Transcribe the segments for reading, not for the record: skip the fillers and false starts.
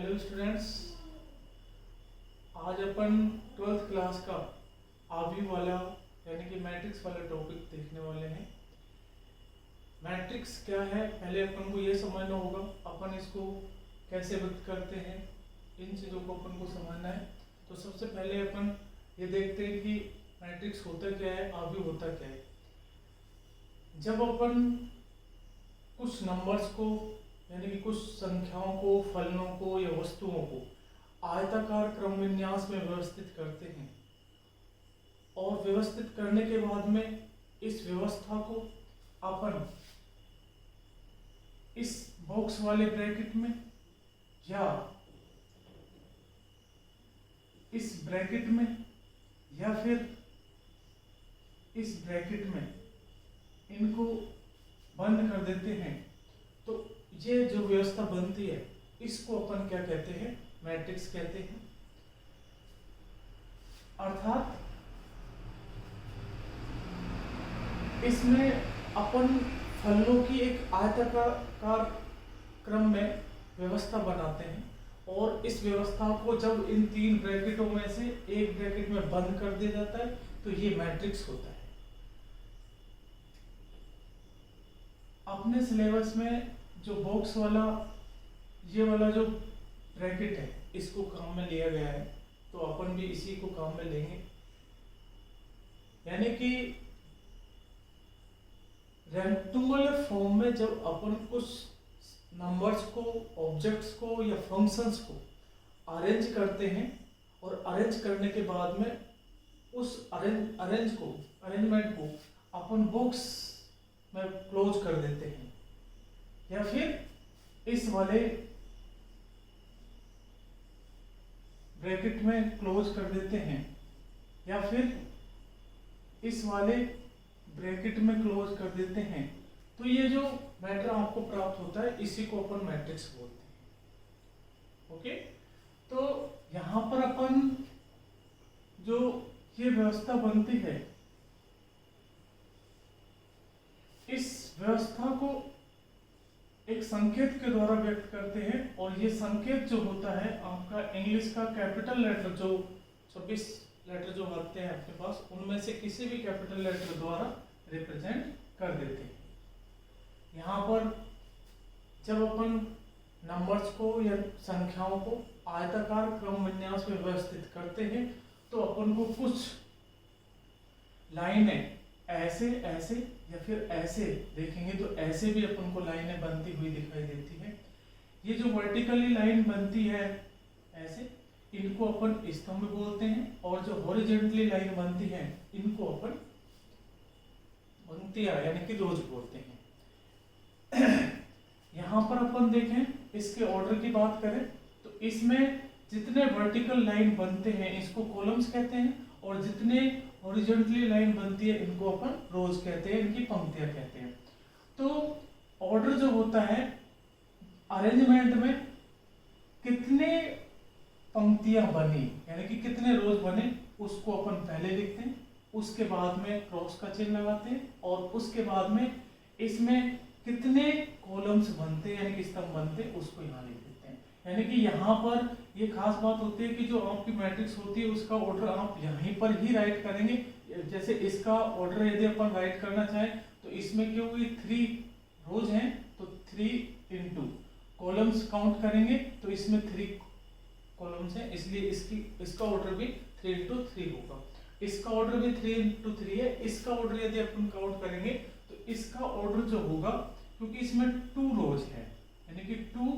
Hello students, आज अपन 12th class का आवी वाला यानी कि मैट्रिक्स वाला टॉपिक देखने वाले हैं। मैट्रिक्स क्या है, पहले अपन को ये समझना होगा, अपन इसको कैसे व्यक्त करते हैं, इन चीज़ों को अपन को समझना है। तो सबसे पहले अपन ये देखते हैं कि मैट्रिक्स होता क्या है, आवी होता क्या है। जब अपन कुछ नंबर्स को यानी कि कुछ संख्याओं को, फलनों को या वस्तुओं को आयताकार क्रम विन्यास में व्यवस्थित करते हैं और व्यवस्थित करने के बाद में इस व्यवस्था को अपन इस बॉक्स वाले ब्रैकेट में या इस ब्रैकेट में या फिर इस ब्रैकेट में इनको बंद कर देते हैं। तो ये जो व्यवस्था बनती है इसको अपन क्या कहते हैं, मैट्रिक्स कहते हैं। अर्थात इसमें अपन फलनों की एक आयताकार क्रम में व्यवस्था बनाते हैं और इस व्यवस्था को जब इन तीन ब्रैकेटों में से एक ब्रैकेट में बंद कर दिया जाता है तो ये मैट्रिक्स होता है। अपने सिलेबस में जो बॉक्स वाला ये वाला जो ब्रैकेट है इसको काम में लिया गया है, तो अपन भी इसी को काम में लेंगे। यानी कि रेक्टेंगुलर फॉर्म में जब अपन कुछ नंबर्स को, ऑब्जेक्ट्स को या फंक्शंस को अरेंज करते हैं और अरेंज करने के बाद में उस अरेंजमेंट को अपन बॉक्स में क्लोज कर देते हैं या फिर इस वाले ब्रैकेट में क्लोज कर देते हैं या फिर इस वाले ब्रैकेट में क्लोज कर देते हैं। तो ये जो मैटर आपको प्राप्त होता है इसी को अपन मैट्रिक्स बोलते हैं। ओके, तो यहां पर अपन जो ये व्यवस्था बनती है इस व्यवस्था को एक संकेत के द्वारा व्यक्त करते हैं और ये संकेत जो होता है आपका इंग्लिश का कैपिटल लेटर, जो 26 लेटर जो आते हैं आपके पास, उनमें से किसी भी कैपिटल लेटर द्वारा रिप्रेजेंट कर देते हैं। यहाँ पर जब अपन नंबर्स को या संख्याओं को आयताकार क्रम विन्यास में व्यवस्थित करते हैं तो अपन को कुछ लाइनें ऐसे ऐसे या फिर ऐसे देखेंगे तो ऐसे भी अपन को लाइनें बनती हुई दिखाई देती है। ये जो वर्टिकली लाइन बनती है ऐसे, इनको अपन स्तंभ बोलते हैं और जो हॉरिजॉन्टली लाइन बनती है इनको अपन पंक्तियां यानी कि रोज बोलते हैं। यहाँ पर अपन देखें, इसके ऑर्डर की बात करें तो इसमें जितने वर्टिकल लाइन बनते हैं इसको कॉलम्स कहते हैं और जितने हॉरिजॉन्टली लाइन बनती है इनको अपन रोज कहते हैं, इनकी पंक्तियां कहते हैं। तो ऑर्डर जो होता है अरेंजमेंट में कितने पंक्तियां बनी यानी कि कितने रोज बने उसको अपन पहले लिखते हैं, उसके बाद में क्रॉस का चिन्ह लगाते हैं और उसके बाद में इसमें कितने कॉलम्स बनते यानी कि स्तंभ बनते उसको यहाँ लिख देते हैं। यानी कि यहाँ पर ये खास बात होती है कि जो आपकी मैट्रिक्स होती है उसका ऑर्डर आप यहीं पर ही राइट करेंगे। जैसे इसका ऑर्डर यदि अपन राइट करना चाहें तो इसमें क्योंकि 3 रोज हैं तो 3 इंटू कॉलम्स काउंट करेंगे तो इसमें 3 कॉलम्स हैं, इसलिए इसका ऑर्डर भी 3 इंटू 3 होगा। इसका ऑर्डर भी 3 इंटू 3 है। इसका ऑर्डर यदि अपन काउंट करेंगे तो इसका ऑर्डर जो होगा, क्योंकि इसमें 2 रोज है यानी कि 2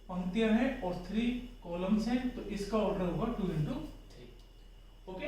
पंक्तियां हैं और 3 कॉलम्स हैं, तो इसका ऑर्डर होगा 2 इंटू 3। ओके,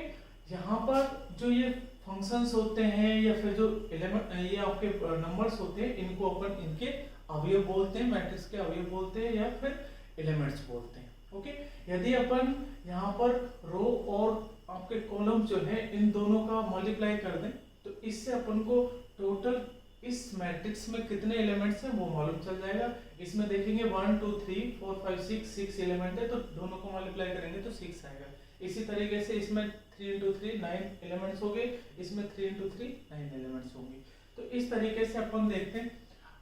यहाँ पर जो ये फंक्शंस होते हैं या फिर जो एलिमेंट ये आपके नंबर्स होते हैं इनको अपन इनके अवयव बोलते हैं, मैट्रिक्स के अवयव बोलते हैं या फिर एलिमेंट्स बोलते हैं। ओके, यदि अपन यहाँ पर रो और आपके कॉलम जो है इन दोनों का मल्टीप्लाई कर दें तो इससे अपन को टोटल इस मैट्रिक्स में कितने एलिमेंट्स हैं वो मालूम चल जाएगा। इसमें देखेंगे 1 2 3 4 5 6 एलिमेंट है, तो दोनों को मल्टीप्लाई करेंगे तो 6 आएगा। इसी तरीके से इसमें 3 इंटू 3 9 एलिमेंट्स हो गए, इसमें 3 इंटू 3 9 एलिमेंट्स होंगे। तो इस तरीके से अपन देखते हैं।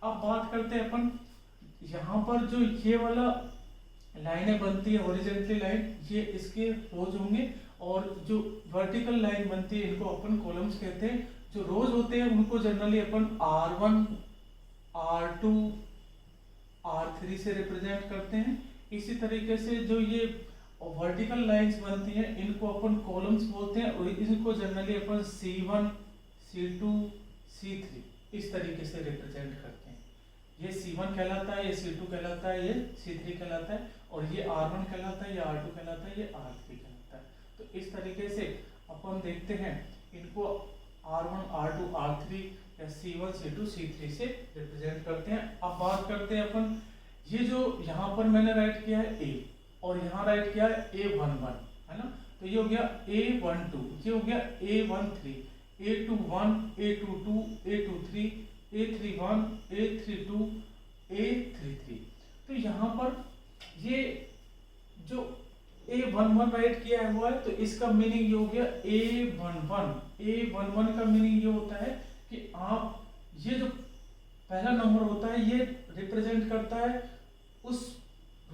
अब बात करते हैं अपन यहाँ पर जो ये वाला लाइनें बनती है हॉरिजॉन्टली लाइन, ये इसके रोज होंगे, और जो वर्टिकल लाइन बनती है इनको अपन कॉलम्स कहते हैं। जो रोज होते हैं उनको जनरली अपन R1, R2, R3 से रिप्रेजेंट करते हैं। इसी तरीके से जो ये वर्टिकल लाइंस बनती हैं इनको अपन कॉलम्स बोलते हैं, और इनको जनरली अपन C1, C2, C3 इस तरीके से रिप्रेजेंट करते हैं। ये C1 कहलाता है, ये C2 कहलाता है, ये C3 कहलाता है, और ये R1 कहलाता है, ये R2 कहलाता है, ये R3 कहलाता है। तो इस तरीके से अपन देखते हैं इनको R1, R2, R3 या C1, C2, C3 से रिप्रेजेंट करते हैं। अब बात करते हैं अपन, ये जो यहाँ पर मैंने राइट किया है A, और यहाँ राइट किया है A11, है ना, तो ये हो गया A12, ये हो गया A13, A21, A22, A23, A31, A32, A33। तो यहाँ पर ये जो A11 राइट किया हुआ है, तो इसका मीनिंग ये हो गया A11। A11 का मीनिंग ये होता है कि आप ये जो पहला नंबर होता है ये रिप्रेजेंट करता है उस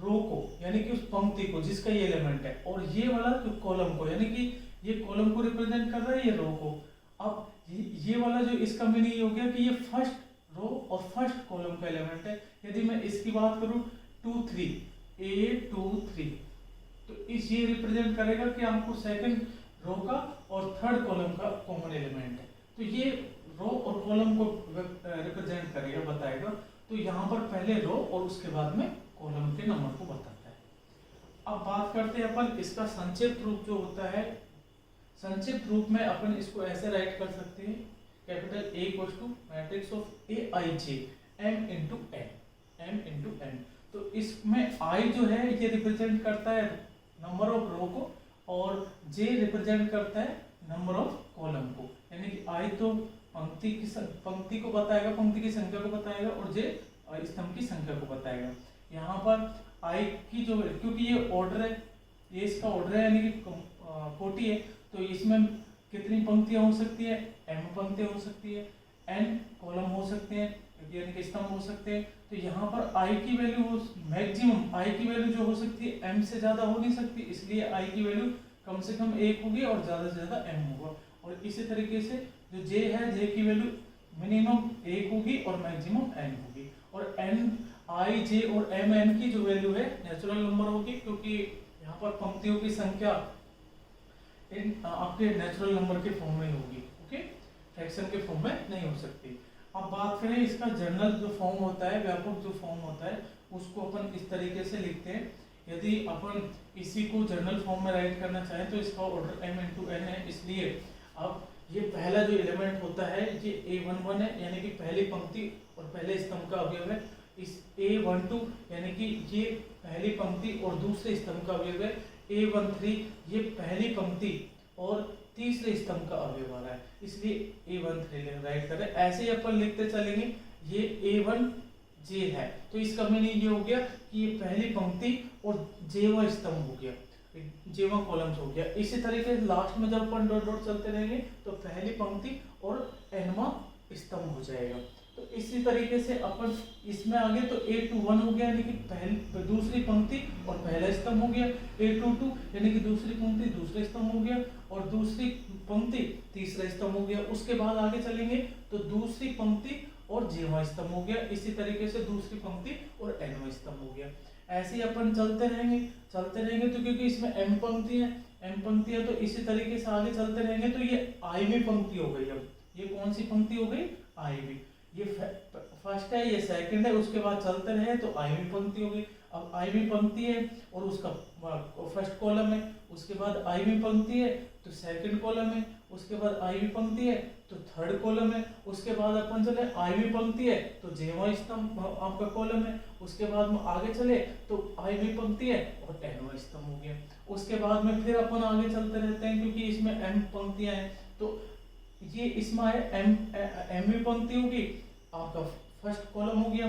रो को, यानी कि उस पंक्ति को जिसका ये एलिमेंट है, और ये वाला जो कॉलम को, यानी कि ये कॉलम को रिप्रेजेंट कर रहा है, ये रो को। अब ये वाला जो इसका मीनिंग ये हो गया कि ये फर्स्ट रो और फर्स्ट कॉलम का एलिमेंट है। यदि मैं इसकी बात करूं 2, 3, A23, तो इस ये रिप्रेजेंट करेगा कि आपको सेकंड रो का और थर्ड कॉलम का कॉमन एलिमेंट है, तो ये रो और कॉलम को रिप्रेजेंट करेगा, बताएगा। तो यहाँ पर पहले रो और उसके बाद में कॉलम के नंबर को बताता है। अब बात करते हैं अपन इसका संक्षिप्त रूप जो होता है। संक्षिप्त रूप में अपन इसको ऐसे राइट कर सकते हैं, capital A equals to matrix of Aij m into n। तो इसमें I जो है ये रिप्रेजेंट करता है नंबर ऑफ रो को, और J रिप्रेजेंट करता है नंबर ऑफ कॉलम को, यानी कि I तो पंक्ति को बताएगा, पंक्ति की संख्या को बताएगा, और J स्तंभ की संख्या को बताएगा। यहाँ पर I की जो, क्योंकि ये ऑर्डर है, ये इसका ऑर्डर है, यानी कि कोटि है, तो इसमें कितनी पंक्तियां हो सकती है, m पंक्तियां हो सकती है, n कॉलम हो सकते हैं, यानी कि स्तंभ हो सकते हैं। तो यहाँ पर I की वैल्यू मैक्सिमम I की वैल्यू जो हो सकती है m से ज्यादा हो नहीं सकती, इसलिए I की वैल्यू कम से कम 1 होगी और ज्यादा से ज्यादा m होगा। और इसी तरीके से जो J है, J की वैल्यू मिनिमम 1 होगी और मैक्सिमम n होगी, और n I, J और m n की जो वैल्यू है नेचुरल नंबर होगी, क्योंकि यहाँ पर पंक्तियों की संख्या इन आपके नेचुरल नंबर के फॉर्म में होगी, ओके, फ्रैक्शन के फॉर्म में नहीं हो सकती। अब बात करें इसका जनरल जो फॉर्म होता है, व्यापक जो फॉर्म होता है, उसको अपन इस तरीके से लिखते हैं। यदि अपन इसी को जनरल फॉर्म में राइट करना चाहें तो इसका ऑर्डर m इंटू n है, इसलिए अब ये पहला जो एलिमेंट होता है ये A11 है, यानी कि पहली पंक्ति और पहले स्तंभ का अवयव है। इस A12 यानी कि ये पहली पंक्ति और दूसरे स्तंभ का अवयव है। A13 ये पहली पंक्ति और तीसरे स्तंभ का अवयव आ रहा है, इसलिए A13 राइट करें। ऐसे ही अपन लिखते चलेंगे, ये A1J है, तो इसका मीनिंग ये हो गया कि ये पहली पंक्ति और J1 स्तंभ हो गया, J1 कॉलम्स हो गया। इसी तरीके से लास्ट में जब अपन डॉट डॉट चलते रहेंगे तो पहली पंक्ति और Nवां स्तंभ हो जाएगा। तो इसी तरीके से अपन इसमें आगे तो A21 हो गया, यानी कि दूसरी पंक्ति और पहला स्तंभ हो गया। A22 यानी कि दूसरी पंक्ति दूसरा स्तंभ हो गया और दूसरी पंक्ति तीसरा स्तंभ हो गया। उसके बाद आगे चलेंगे तो दूसरी पंक्ति और Jवां स्तंभ हो गया। इसी तरीके से दूसरी पंक्ति और Nवां स्तंभ हो गया। ऐसे ही अपन चलते रहेंगे तो क्योंकि इसमें m पंक्ति है तो इसी तरीके से आगे चलते रहेंगे तो ये i पंक्ति हो गई। अब ये कौन सी पंक्ति हो गई, i, ये फर्स्ट है, ये सेकंड है, उसके बाद चलते रहे तो i पंक्ति हो गई। अब i पंक्ति है और उसका फर्स्ट कॉलम है, उसके बाद i पंक्ति है तो सेकंड कॉलम है, उसके बाद i पंक्ति है तो थर्ड कॉलम है, उसके बाद अपन चले i पंक्ति है तो Jवां स्तंभ आपका कॉलम है, उसके बाद में आगे चले तो i पंक्ति है और Nवां स्तंभ हो गया। उसके बाद में फिर अपन आगे चलते रहते हैं क्योंकि इसमें m पंक्तियां हैं, तो ये इसमें है m पंक्ति होगी, आपका फर्स्ट कॉलम हो गया,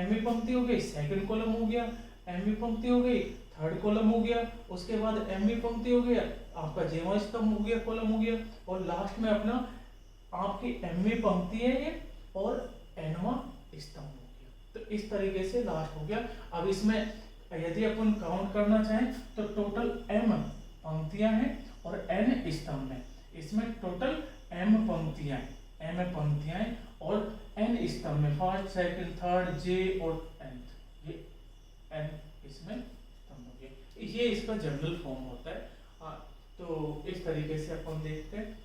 m पंक्ति हो गई, सेकंड कॉलम हो गया, m पंक्ति हो गई, थर्ड कॉलम हो गया, उसके बाद m पंक्ति हो गया, आपका Jवां स्तंभ हो गया, कॉलम हो गया, और लास्ट में अपना आपकी m पंक्ति है ये और Nवां स्तंभ हो गया। तो इस तरीके से लास्ट हो गया। अब इसमें यदि अपन काउंट करना चाहें तो टोटल m पंक्तियां हैं और n स्तंभ में। इसमें टोटल m पंक्तियां हैं और n स्तंभ में, फर्स्ट सेकंड थर्ड j और nth, ये n इसमें स्तंभ हो गए। ये इसका जनरल फॉर्म होता है। तो इस तरीके से अपन देखते हैं।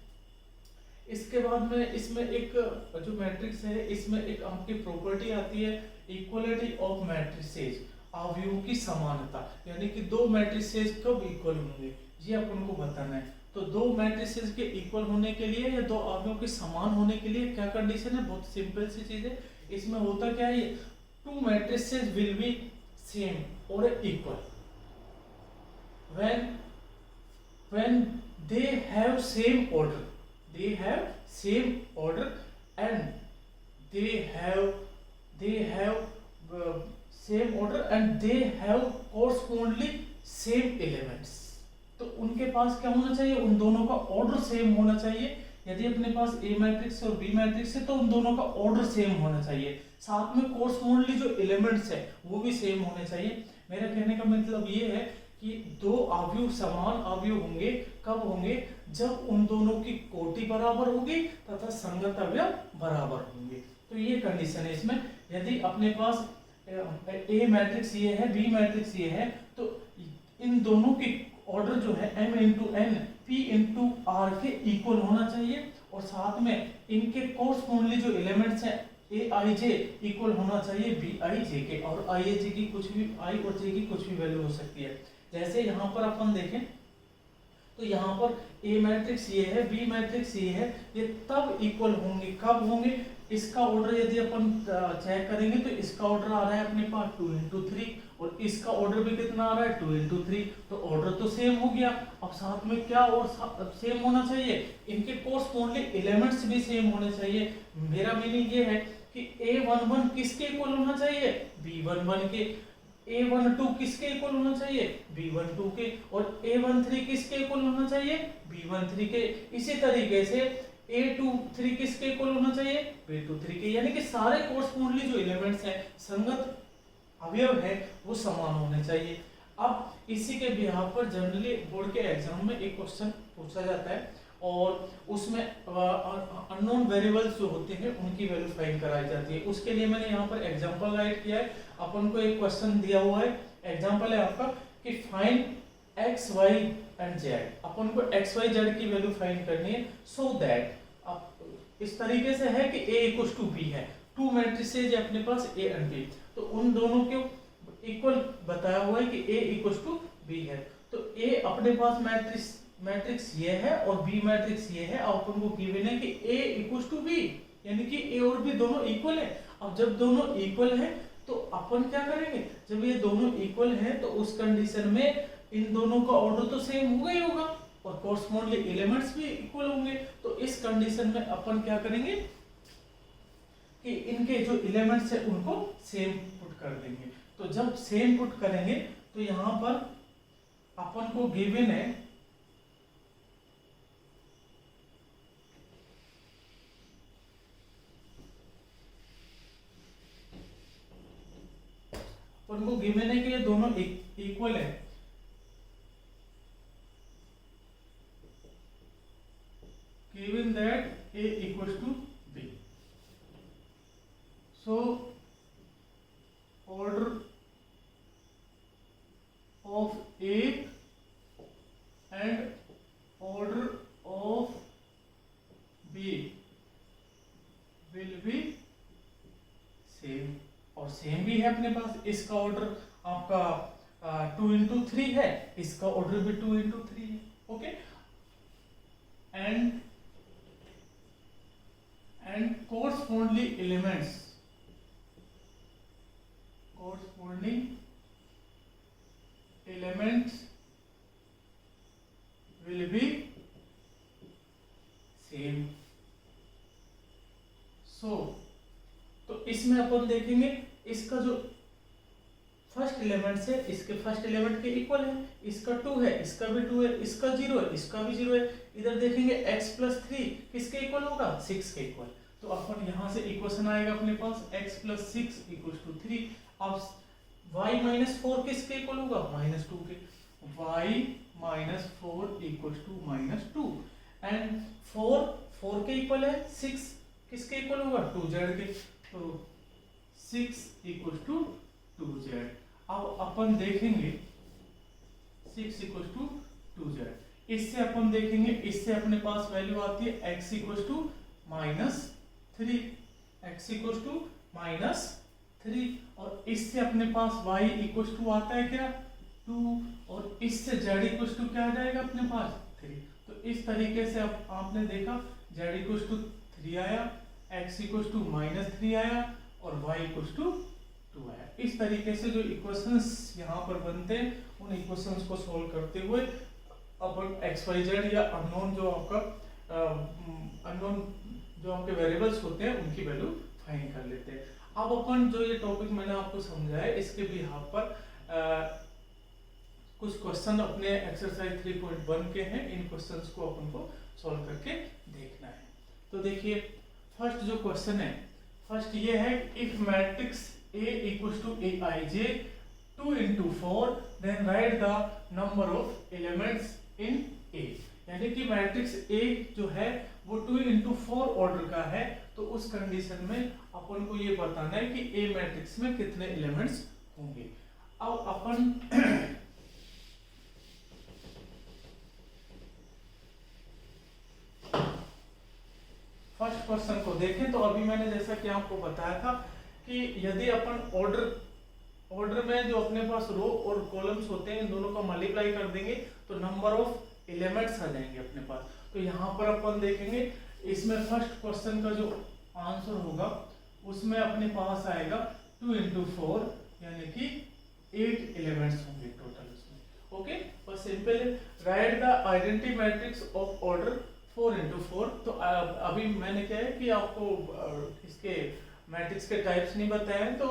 इसके बाद में इसमें एक जो मैट्रिक्स है, इसमें एक आपकी प्रॉपर्टी आती है इक्वलिटी ऑफ मैट्रिसेस, अवयवों की समानता, यानी कि दो मैट्रिसेस कब इक्वल होंगे ये अपन को बताना है। तो दो मैट्रिसेस के इक्वल होने के लिए या दो अवयवों के समान होने के लिए क्या कंडीशन है, बहुत सिंपल सी चीज है। इसमें होता क्या है, to matrices will be same और equal when they have same order and they have same order and they have correspondingly same elements। तो उनके पास क्या होना चाहिए, उन दोनों का ऑर्डर सेम होना चाहिए। यदि अपने पास ए मैट्रिक्स और बी मैट्रिक्स है तो उन दोनों का ऑर्डर सेम होना चाहिए, साथ में कोर्सपोंडली जो एलिमेंट्स है वो भी सेम होने चाहिए। मेरा कहने का मतलब ये है कि दो अवयव समान अवयव होंगे कब होंगे, जब उन दोनों की कोटि बराबर होगी तथा संगत अवयव बराबर होंगे। तो ये कंडीशन है इसमें। यदि अपने पास ए मैट्रिक्स ये है, बी मैट्रिक्स ये है, तो इन दोनों की ऑर्डर जो है m into n p into r के इक्वल होना चाहिए और साथ में इनके कोर्सपोंडली जो एलिमेंट्स हैं ए आई जे इक्वल होना चाहिए बी आई जे के, और आई ए जे की कुछ भी, आई और जे की कुछ भी वैल्यू हो सकती है। जैसे यहाँ पर अपन देखें तो यहाँ पर ए मैट्रिक्स ये है, बी मैट्रिक्स ये है, ये तब इक्वल होंगे कब होंगे, इसका ऑर्डर यदि अपन चेक करेंगे तो इसका ऑर्डर आ रहा है अपने पास 2 इंटू 3 और इसका ऑर्डर भी कितना आ रहा है 2 इंटू 3, तो ऑर्डर तो सेम हो गया। अब साथ में क्या और सेम होना चाहिए, इनके कोर्सपोंडली एलिमेंट्स भी सेम होने चाहिए। मेरा मीनिंग ये है कि a11 किसके इक्वल होना चाहिए, b11 के, a12 किसके इक्वल होना चाहिए, b12 के, और a13 किसके इक्वल होना चाहिए, b13 के। इसी तरीके से a23 किसके इक्वल होना चाहिए, b23 के, यानी कि सारे कोर्सपोंडली जो एलिमेंट्स हैं, संगत अवयव है, वो समान होने चाहिए। अब इसी के बिहार पर जनरली बोर्ड के एग्जाम में एक क्वेश्चन पूछा जाता है और उसमें अननोन वेरिएबल्स जो होते हैं उनकी वैल्यू फाइंड कराई जाती है। उसके लिए मैंने यहाँ पर एग्जांपल राइट किया है। अपन को एक क्वेश्चन दिया हुआ है, एग्जांपल है आपका कि find x y and z। अपन को x y z की वैल्यू फाइंड करनी है। सो दैट इस तरीके से है कि a इक्वल्स टू b है, टू मैट्रिसेस है अपने पास a एंड b, तो उन दोनों के इक्वल बताया हुआ है कि a इक्वल्स टू b है। तो a अपने पास मैट्रिक्स ये है और b मैट्रिक्स ये है, और अपन को गिवन है कि a इक्वल्स टू b, यानी कि a और b दोनों इक्वल है। अब जब दोनों इक्वल है तो अपन क्या करेंगे, जब ये दोनों इक्वल है तो उस कंडीशन में इन दोनों का ऑर्डर तो सेम होगा ही होगा और कोर्सपोंडली एलिमेंट्स भी इक्वल होंगे। तो इस कंडीशन में अपन क्या करेंगे कि इनके जो एलिमेंट्स है उनको सेम पुट कर देंगे। तो जब सेम पुट करेंगे तो यहाँ पर अपन को गिवन है कि ये दोनों इक्वल है। Given that a equals to b, so order of a and order of b will be same, और सेम भी है अपने पास। इसका ऑर्डर आपका 2 इंटू 3 है, इसका ऑर्डर भी 2 इंटू 3 है। Okay, and corresponding elements will be same। तो इसमें अपन देखेंगे इसका जो फर्स्ट एलिमेंट्स है, इसके फर्स्ट एलिमेंट के इक्वल है, इसका 2 है, इसका भी 2 है, इसका 0 है, इसका भी 0 है। इधर देखेंगे x प्लस 3 किसके इक्वल होगा, 6 के इक्वल। तो अपन यहाँ से इक्वेशन आएगा अपने पास x प्लस 6 इक्वल्स टू 3। अब y माइनस 4 किसके इक्वल होगा, -2 के, y minus 4 equal to -2 and 4 के इक्वल है 6 किसके इक्वल होगा, 2z के, तो 6 इक्वल टू 2z। अब अपन देखेंगे 6 इक्वल टू 2z, इससे अपन देखेंगे, इससे अपने पास वैल्यू आती है x equal to -3, x equal to -3, और इससे अपने पास y इक्वल टू आता है क्या, 2, और इससे z इक्वल टू क्या आ जाएगा अपने पास 3। तो इस तरीके से अब आपने देखा z इक्वल टू 3 आया, x इक्वल टू -3 आया और y इक्वल टू 2 आया। इस तरीके से जो इक्वेशंस यहाँ पर बनते हैं उन इक्वेशंस को सोल्व करते हुए अपन XYZ या अननोन जो आपका अननोन जो आपके वेरिएबल्स होते हैं उनकी वैल्यू फाइंड कर लेते हैं। अब अपन जो ये टॉपिक मैंने आपको समझाया इसके बिहाफ पर कुछ क्वेश्चन अपने एक्सरसाइज 3.1 के हैं, इन क्वेश्चंस को अपन को सॉल्व करके देखना है। तो देखिए फर्स्ट जो क्वेश्चन है, फर्स्ट ये है if matrix A equals to Aij 2 into 4 then write the number of elements in A, यानी कि मैट्रिक्स A जो है वो 2 into 4 ऑर्डर का है, तो उस कंडीशन में अपन को ये बताना है कि A मैट्रिक्स में कितने एलिमेंट्स होंगे। अब अपन फर्स्ट क्वेश्चन को देखें तो अभी मैंने जैसा कि आपको बताया था कि यदि अपन ऑर्डर में जो अपने पास रो और कॉलम्स होते हैं इन दोनों का मल्टीप्लाई कर देंगे तो नंबर ऑफ एलिमेंट्स आ जाएंगे अपने पास। तो यहाँ पर अपन देखेंगे इसमें फर्स्ट क्वेश्चन का जो आंसर होगा उसमें अपने पास आएगा 2 into 4 यानी कि 8 एलिमेंट्स होंगे टोटल उसमें। ओके, और simple right the identity matrix of order 4 into 4। तो अभी मैंने क्या है कि आपको इसके मैट्रिक्स के टाइप्स नहीं बताए हैं, तो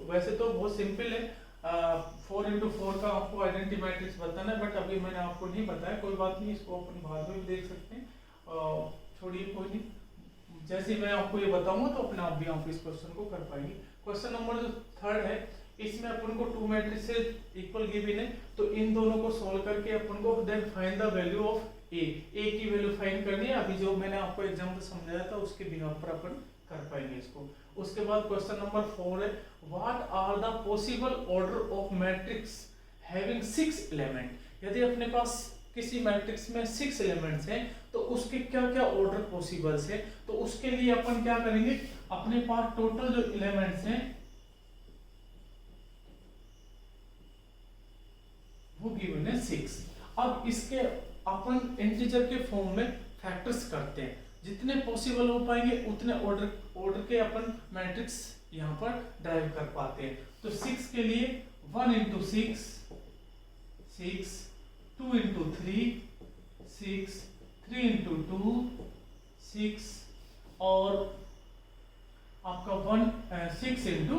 वैसे तो बहुत सिंपल है 4 into 4 का आपको आइडेंटिटी मैट्रिक्स बताना है, बट अभी मैंने आपको नहीं बताया, कोई बात नहीं, इसको अपन बाद में भी देख सकते हैं, छोड़िए कोई नहीं, जैसे मैं आपको ये बताऊंगा तो अपने आप भी आप इस क्वेश्चन को कर पाएंगे। क्वेश्चन नंबर जो थर्ड है इसमें अपन को 2 मैट्रिक्स इक्वल गिवन है, तो इन दोनों को सोल्व करके अपन को then find the value of a की वैल्यू फाइंड करनी है। अभी जो मैंने आपको एग्जाम्पल समझाया था उसके बिहाफ पर अपन कर पाएंगे इसको। उसके बाद क्वेश्चन नंबर 4 है what are the possible order of matrix having 6 element. यदि अपने पास किसी मैट्रिक्स में 6 एलिमेंट्स हैं तो उसके क्या क्या ऑर्डर पॉसिबल्स है, तो उसके लिए अपन क्या करेंगे, अपने पास टोटल जो एलिमेंट्स हैं वो गिवन है 6। अब इसके अपन इंटीजर के फॉर्म में फैक्टर्स करते हैं, जितने पॉसिबल हो पाएंगे उतने ऑर्डर के अपन मैट्रिक्स यहाँ पर ड्राइव कर पाते हैं। तो 6 के लिए 1 into 6 6, 2 into 3 6, 3 into 2 6 और आपका 6 into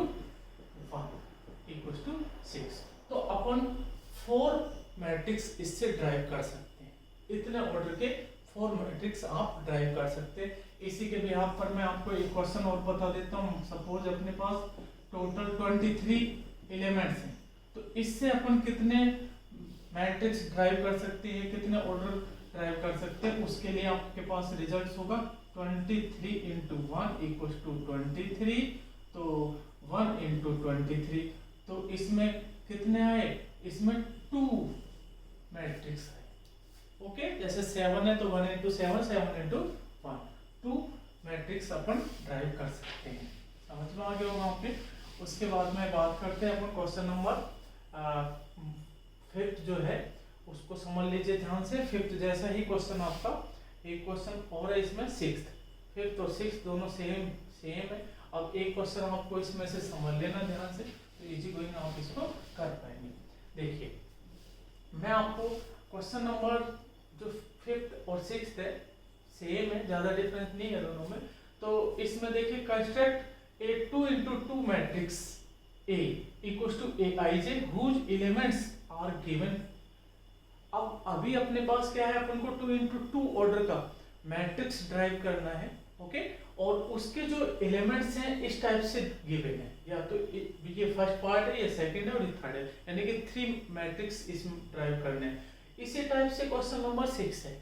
1 equals to 6। तो अपन 4 मैट्रिक्स इससे ड्राइव कर सकते हैं, इतने ऑर्डर के 4 मैट्रिक्स आप ड्राइव कर सकते हैं। इसी के बिहाफ पर मैं आपको एक क्वेश्चन और बता देता हूँ। सपोज अपने पास टोटल 23 एलिमेंट्स हैं, तो इससे अपन कितने मैट्रिक्स ड्राइव कर सकते हैं, कितने ऑर्डर ड्राइव कर सकते हैं, उसके लिए आपके पास रिजल्ट होगा 23 into 1 equals to 23। तो 1 into 23, तो इसमें कितने आए, इसमें 2 मैट्रिक्स आए। ओके, जैसे 7 है तो 1 into 7 7 into 1 2 मैट्रिक्स अपन ड्राइव कर सकते हैं। समझ में आ गया होगा आपके। उसके बाद में बात करते हैं अपन क्वेश्चन नंबर 5 जो है उसको समझ लीजिए ध्यान से। 5 जैसा ही क्वेश्चन आपका एक क्वेश्चन और है इसमें 6th 5th और 6th दोनों सेम है। अब एक क्वेश्चन आपको इसमें से समझ लेना ध्यान से, तो इजी गोइंग आप इसको कर पाएंगे। देखिए मैं आपको क्वेश्चन नंबर जो 5th और 6th है सेम है, ज्यादा डिफरेंस नहीं है दोनों में। तो इसमें देखिए construct A 2 into 2 matrix A equals to Aij whose elements are given। अब अभी अपने पास क्या है, अपन को 2 into 2 ऑर्डर का मैट्रिक्स ड्राइव करना है। ओके, और उसके जो एलिमेंट्स हैं इस टाइप से गिवन है, या तो ये फर्स्ट पार्ट है, ये सेकंड है और ये थर्ड है, यानी कि 3 मैट्रिक्स इसमें ड्राइव करने हैं। इसी टाइप से क्वेश्चन नंबर 6 है,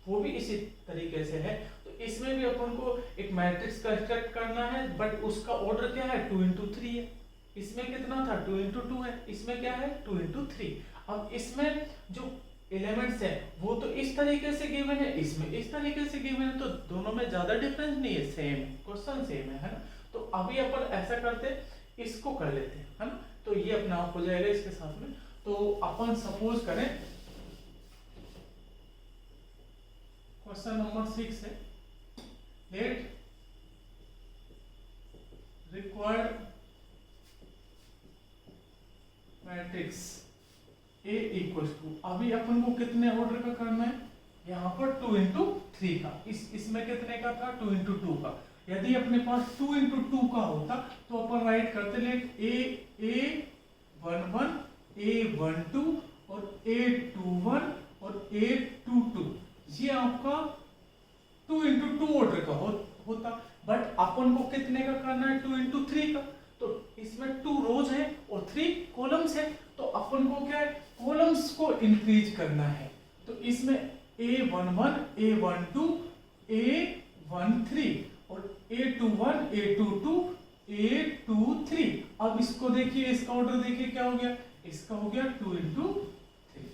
वो भी इसी तरीके से है। तो इसमें भी अपन को एक मैट्रिक्स कंस्ट्रक्ट करना है, बट उसका ऑर्डर क्या है 2 into 3 है। इसमें कितना था 2 into 2 है, इसमें क्या है 2 into 3। अब इसमें जो एलिमेंट्स है वो तो इस तरीके से गिवन है, इसमें इस तरीके से गिवन है, तो दोनों में ज्यादा डिफरेंस नहीं है, सेम है, क्वेश्चन सेम है ना। तो अभी अपन ऐसा करते, इसको कर लेते हैं, है ना। तो ये अपना आप हो जाएगा इसके साथ में। तो अपन सपोज करें क्वेश्चन नंबर 6 है, let required matrix A equal to, अभी अपन को कितने ऑर्डर का करना है, यहाँ पर 2 into 3 का, इसमें कितने का था 2 into 2 का। यदि अपने पास 2 into 2 का होता तो अपन राइट करते लेट A11 A12 और A21 और A22, ये आपका 2 into 2 ऑर्डर का होता। बट अपन को कितने का करना है 2 into 3 का, तो इसमें 2 रोज है और 3 कॉलम्स है, तो अपन को क्या है कॉलम्स को इंक्रीज करना है। तो इसमें A11 A12 A13 और A21 A22 A23। अब इसको देखिए, इसका ऑर्डर देखिए क्या हो गया, इसका हो गया 2 into 3।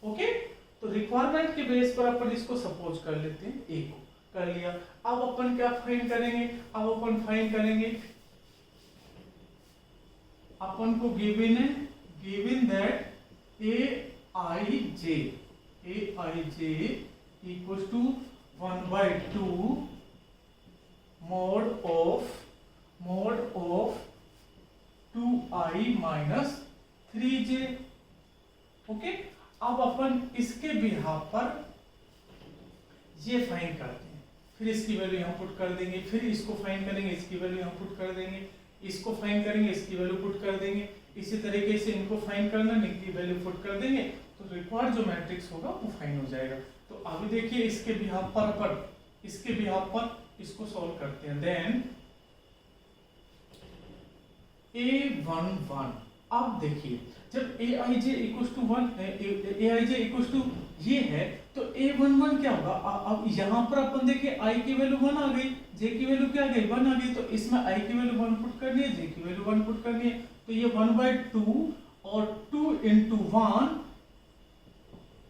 ओके, तो रिक्वायरमेंट के बेस पर अपन इसको सपोज कर लेते हैं, A को कर लिया। अब अपन क्या फाइंड करेंगे, अब अपन फाइंड करेंगे, अपन को गिवन है, given that Aij equals to 1/2 mod of 2i minus 3j। Okay, अब अपन इसके बिहाफ पर ये फाइंड करते हैं, फिर इसकी वैल्यू यहाँ पुट कर देंगे, फिर इसको फाइंड करेंगे, इसकी वैल्यू यहाँ पुट कर देंगे, इसको फाइंड करेंगे, इसकी वैल्यू पुट कर देंगे, इसी तरीके से इनको फाइंड करना, इनकी वैल्यू पुट कर देंगे, तो रिक्वायर्ड जो मैट्रिक्स होगा वो फाइंड हो जाएगा। तो अभी देखिए इसके बिहाफ पर इसको सॉल्व करते हैं। देन A11, अब देखिए जब Aij equals to 1 Aij equals to ये है, तो A11 क्या होगा, अब यहाँ पर अपन देखिए i की वैल्यू 1 आ गई, j की वैल्यू क्या आ गई 1 आ गई, तो इसमें i की वैल्यू 1 पुट करनी है, j की वैल्यू 1 पुट करनी है, तो ये 1/2 और 2 into 1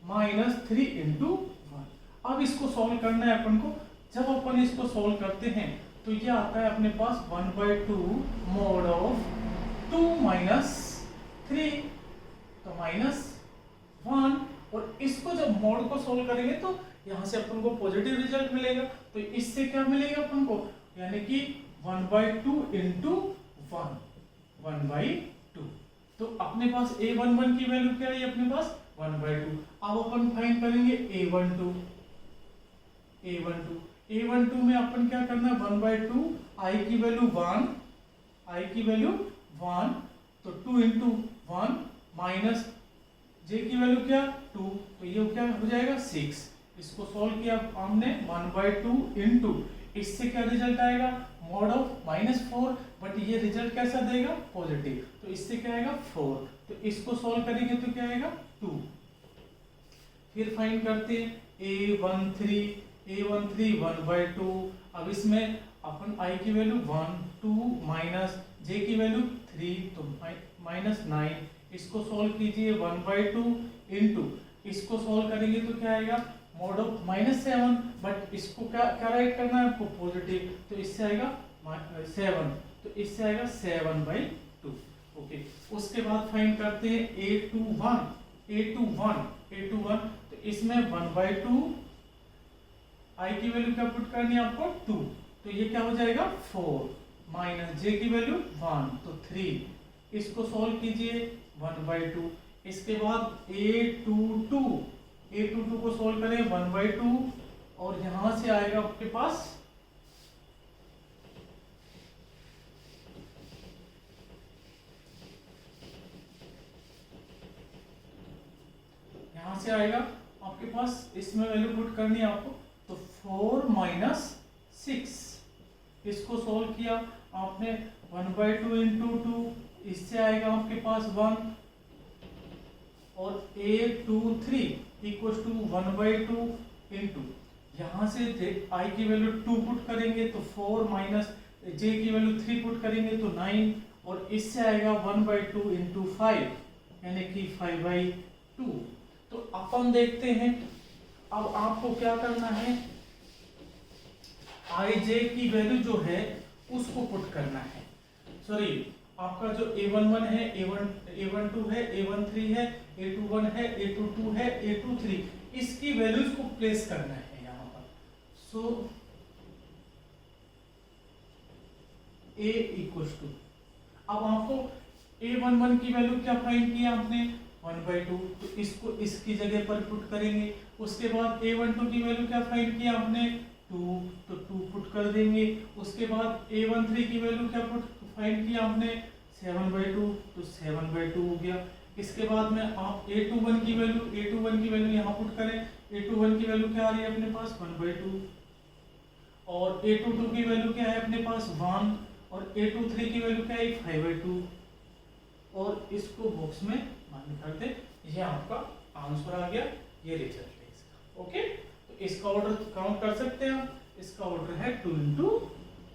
minus 3 into 1। अब इसको सॉल्व करना है अपन को। जब अपन इसको सॉल्व करते हैं तो ये आता है अपने पास 1/2 mod of 2 minus 3, तो -1, और इसको जब मॉड को सॉल्व करेंगे तो यहाँ से अपन को पॉजिटिव रिजल्ट मिलेगा। तो इससे क्या मिलेगा अपन को, यानी कि 1/2 into 1/2। तो अपने पास A11 की वैल्यू क्या है अपने पास 1/2। अब अपन फाइंड करेंगे A12 में अपन क्या करना है 1/2, i की वैल्यू 1, तो 2 into 1 माइनस j की वैल्यू क्या 2, तो ये क्या हो जाएगा 6। इसको सॉल्व किया हमने 1/2 into, इससे क्या रिजल्ट आएगा mod ऑफ -4, बट ये रिजल्ट कैसा देगा पॉजिटिव, तो इससे क्या आएगा 4। तो इसको सॉल्व करेंगे तो क्या आएगा 2। फिर फाइंड करते हैं A13 1/2। अब इसमें अपन i की वैल्यू 1 2 माइनस j की वैल्यू 3, तो -9। इसको सॉल्व कीजिए 1/2 into, इसको सॉल्व करेंगे तो क्या आएगा mod ऑफ -7, बट इसको क्या राइट करना है आपको पॉजिटिव, तो इससे आएगा 7, तो इससे आएगा 7/2। ओके, उसके बाद फाइंड करते हैं A21, तो इसमें 1/2 i की वैल्यू क्या पुट करनी है आपको 2, तो ये क्या हो जाएगा 4 माइनस j की वैल्यू 1, तो 3। इसको सॉल्व कीजिए 1/2। इसके बाद A22 को सॉल्व करें 1/2, और यहां से आएगा आपके पास आपके पास इसमें वैल्यू पुट करनी है आपको, तो 4 माइनस 6। इसको सॉल्व किया आपने 1/2 into 2 इससे आएगा आपके पास 1 और A23 इक्वल टू 1/2 इंटू, यहाँ से i की वैल्यू 2 पुट करेंगे तो 4 माइनस j की वैल्यू 3 पुट करेंगे तो 9, और इससे आएगा 1/2 इंटू 5 यानी कि 5/2। तो अपन देखते हैं, अब आपको क्या करना है, ij की वैल्यू जो है उसको पुट करना है। सॉरी, आपका जो A11 है, A12 है, A13 है, A21 है, A22 है, A23, इसकी वैल्यूज को प्लेस करना है यहाँ पर। सो A इक्वल टू, अब आपको A11 की वैल्यू क्या फाइंड किया आपने, 1/2, तो इसको इसकी जगह पर पुट करेंगे। उसके बाद A12 की वैल्यू क्या फाइंड किया आपने, 2, तो 2 पुट कर देंगे। उसके बाद A13 की वैल्यू क्या फाइंड किया आपने, 7/2, तो 7/2 हो गया। इसके बाद में आप A21 की वैल्यू यहाँ पुट करें। A21 की वैल्यू क्या आ रही है अपने पास, 1/2, और A22 की वैल्यू क्या है अपने पास, 1, और A23 की वैल्यू क्या है, 5/2, और इसको बॉक्स में बंद कर दे। ये आपका आंसर आ गया, ये रिजल्ट है इसका। ओके, तो इसका ऑर्डर काउंट कर सकते हैं आप, इसका ऑर्डर है 2 into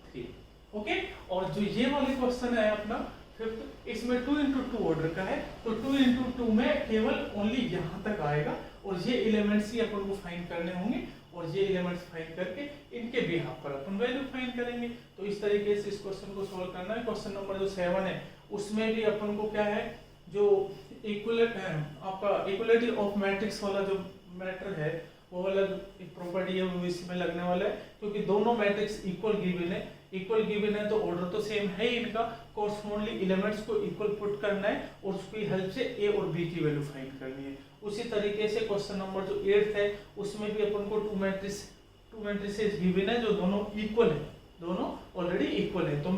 3। ओके, और जो ये वाले क्वेश्चन है अपना फिफ्थ, इसमें 2 into 2 ऑर्डर का है, तो 2 into 2 में केवल ओनली यहाँ तक आएगा, और ये एलिमेंट्स ही अपन को फाइंड करने होंगे, और ये एलिमेंट्स फाइंड करके इनके बिहाफ पर अपन वैल्यू फाइंड करेंगे। तो इस तरीके से इस क्वेश्चन को सॉल्व करना है। क्वेश्चन नंबर जो 7 है उसमें भी अपन को क्या है, जो आपका इक्वलिटी ऑफ मैट्रिक्स वाला जो मैटर है, वो वाला एक प्रॉपर्टी है वो इसमें लगने वाला है, क्योंकि दोनों मैट्रिक्स इक्वल गिवन है तो ऑर्डर तो सेम है ही इनका, कोरस्पोंडिंग एलिमेंट्स को इक्वल पुट करना है और उसकी हेल्प से ए और बी की वैल्यू फाइंड करनी है। उसी तरीके से क्वेश्चन नंबर जो 8 है उसमें भी अपन को टू मैट्रिसेस गिवन है जो दोनों इक्वल है, दोनों ऑलरेडी इक्वल है, तो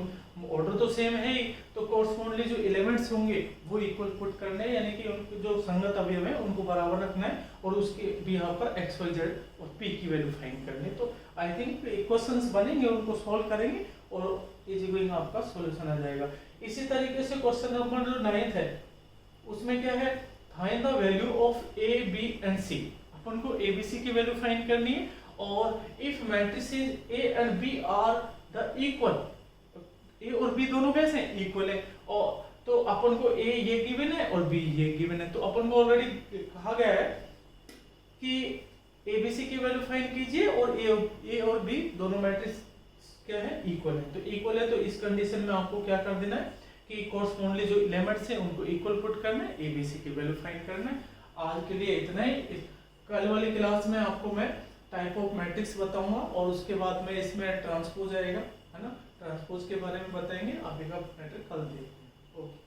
ऑर्डर तो सेम है ही, तो कोरस्पोंडिंग जो एलिमेंट्स होंगे वो इक्वल पुट करने हैं, यानी कि उनके जो संगत अवयव है उनको बराबर रखना है, और उसके बिहाफ पर x, y, z और p की वैल्यू फाइंड करनी है। तो आई थिंक इक्वेशंस बनेंगे, उनको सॉल्व करेंगे और इजी गोइंग आपका सॉल्यूशन आ जाएगा। इसी तरीके से क्वेश्चन नंबर जो 9th है उसमें क्या है, find the value of a, b and c। अपन को a, b, c की वैल्यू फाइंड करनी है, और if matrices a and b are the equal, A और बी दोनों कैसे हैं, इक्वल है, और तो अपन को ए ये गिवन है और बी ये गिवन है, तो अपन को ऑलरेडी कहा गया है कि एबीसी की वैल्यू फाइंड कीजिए और ए और बी दोनों मैट्रिक्स क्या है, इक्वल है। तो इक्वल है तो इस कंडीशन में आपको क्या कर देना है कि कोरस्पोंडिंग जो एलिमेंट्स हैं उनको इक्वल पुट करना है, एबीसी की वैल्यू फाइंड करना है। आज के लिए इतना ही। कल वाली क्लास में आपको मैं टाइप ऑफ मैट्रिक्स बताऊंगा, और उसके बाद में इसमें ट्रांसपोज आएगा, है ना, ट्रांसपोज के बारे में बताएंगे। अभी का मैटर कल देखते हैं। ओके।